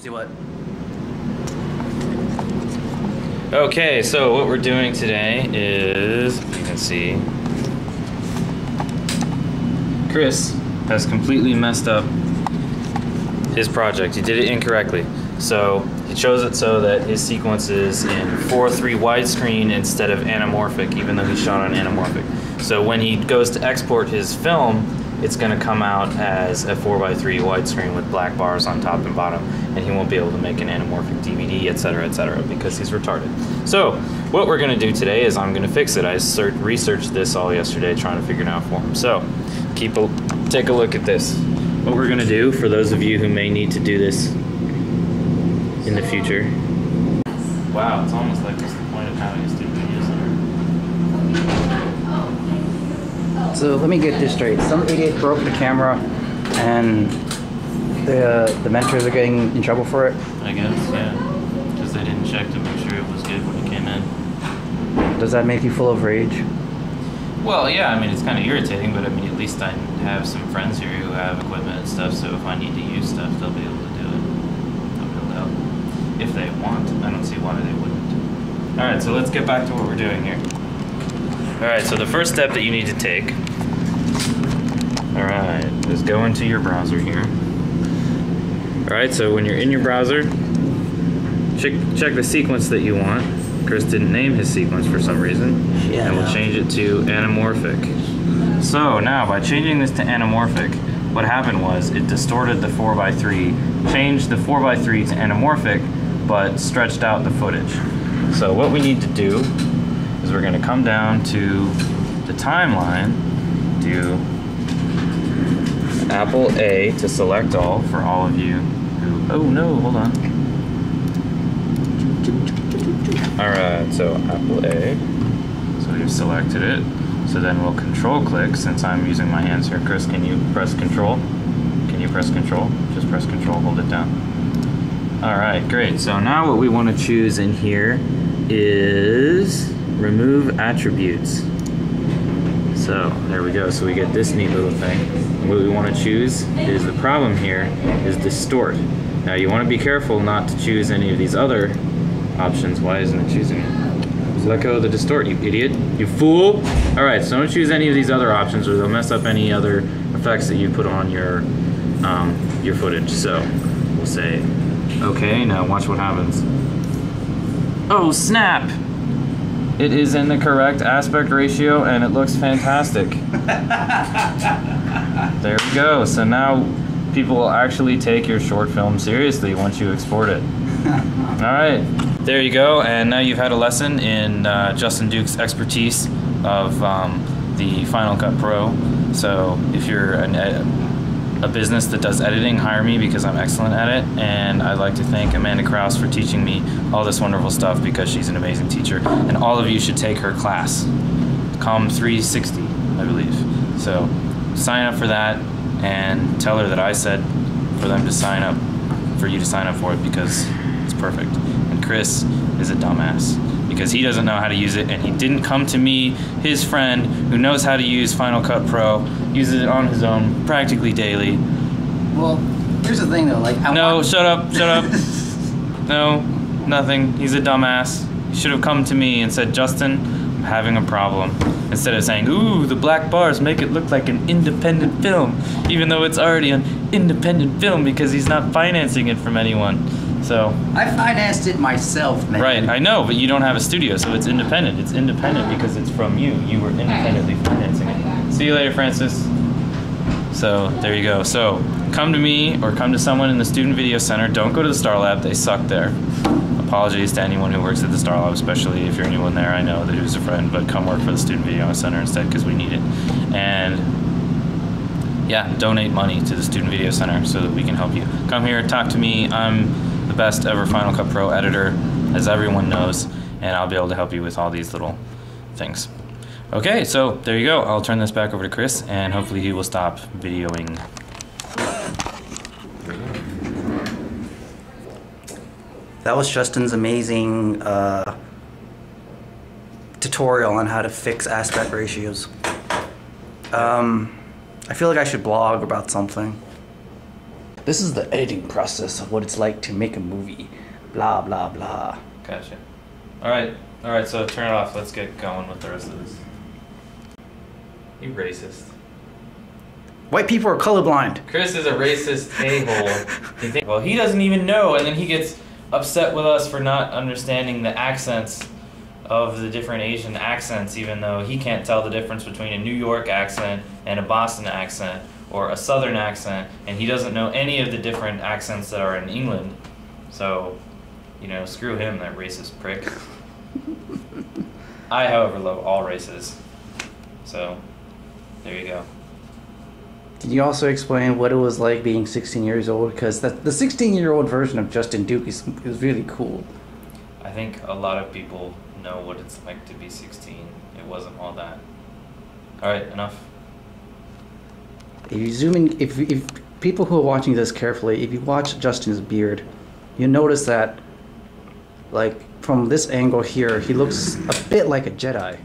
See what? Okay, so what we're doing today is, you can see, Chris has completely messed up his project. He did it incorrectly. So he chose it so that his sequence is in 4:3 widescreen instead of anamorphic, even though he shot on anamorphic. So when he goes to export his film, it's going to come out as a 4:3 widescreen with black bars on top and bottom, and he won't be able to make an anamorphic DVD, etc., because he's retarded. So what we're going to do today is I'm going to fix it. I researched this all yesterday trying to figure it out for him. So take a look at this. What we're going to do, for those of you who may need to do this in the future. Wow, it's almost like it's the point of having a student video center. So let me get this straight. Some idiot broke the camera and the mentors are getting in trouble for it? I guess, yeah. Because they didn't check to make sure it was good when it came in. Does that make you full of rage? Well, yeah, I mean, it's kind of irritating, but I mean, at least I have some friends here who have equipment and stuff, so if I need to use stuff, they'll be able to do it. They'll be able to help. If they want. I don't see why they wouldn't. Alright, so let's get back to what we're doing here. Alright, so the first step that you need to take, alright, is go into your browser here. Alright, so when you're in your browser, check the sequence that you want. Chris didn't name his sequence for some reason, and we'll change it to anamorphic. So now, by changing this to anamorphic, what happened was it distorted the 4:3, changed the 4:3 to anamorphic, but stretched out the footage. So what we need to do is we're going to come down to the timeline, do Apple A to select all for all of you who, oh no, hold on. Alright, so Apple A, so we've selected it. So then we'll control click, since I'm using my hands here. Chris, can you press control? Can you press control? Just press control, hold it down. Alright, great. So now what we want to choose in here is remove attributes. So there we go. So we get this neat little thing. And what we want to choose is, the problem here is distort. Now you want to be careful not to choose any of these other options. Why isn't it choosing it? Just let go of the distort, you idiot. You fool! Alright, so don't choose any of these other options or they'll mess up any other effects that you put on your footage. So we'll say, okay, now watch what happens. Oh snap! It is in the correct aspect ratio and it looks fantastic. There we go. So now people will actually take your short film seriously once you export it. Alright, there you go, and now you've had a lesson in Justin Duke's expertise of the Final Cut Pro. So if you're a business that does editing, hire me because I'm excellent at it, and I'd like to thank Amanda Krause for teaching me all this wonderful stuff because she's an amazing teacher, and all of you should take her class. COM 360, I believe. So sign up for that and tell her that I said for you to sign up for it because it's perfect. And Chris is a dumbass because he doesn't know how to use it, and he didn't come to me, his friend who knows how to use Final Cut Pro, uses it on his own practically daily. Well, here's the thing though, like shut up. No, nothing. He's a dumbass. He should have come to me and said, Justin, I'm having a problem. Instead of saying, ooh, the black bars make it look like an independent film, even though it's already an independent film because he's not financing it from anyone. So I financed it myself, man. Right, I know, but you don't have a studio, so it's independent. It's independent because it's from you. You were independently financing it. See you later, Francis. So there you go. So come to me or come to someone in the Student Video Center. Don't go to the Star Lab. They suck there. Apologies to anyone who works at the Star Lab, especially if you're anyone there. I know that who's a friend, but come work for the Student Video Center instead because we need it. And yeah, donate money to the Student Video Center so that we can help you. Come here, talk to me. I'm the best ever Final Cut Pro editor, as everyone knows, and I'll be able to help you with all these little things. Okay, so there you go. I'll turn this back over to Chris, and hopefully he will stop videoing. That was Justin's amazing tutorial on how to fix aspect ratios. I feel like I should blog about something. This is the editing process of what it's like to make a movie. Blah, blah, blah. Gotcha. Alright, so turn it off. Let's get going with the rest of this. You racist. White people are colorblind. Chris is a racist a-hole. Well, he doesn't even know, and then he gets upset with us for not understanding the accents of the different Asian accents, even though he can't tell the difference between a New York accent and a Boston accent or a Southern accent, and he doesn't know any of the different accents that are in England. So, you know, screw him, that racist prick. I, however, love all races. So, there you go. Can you also explain what it was like being 16 years old? Because the 16-year-old version of Justin Duke is really cool. I think a lot of people know what it's like to be 16. It wasn't all that. Alright, enough. If you zoom in, if people who are watching this carefully, if you watch Justin's beard, you notice that, like, from this angle here, he looks a bit like a Jedi.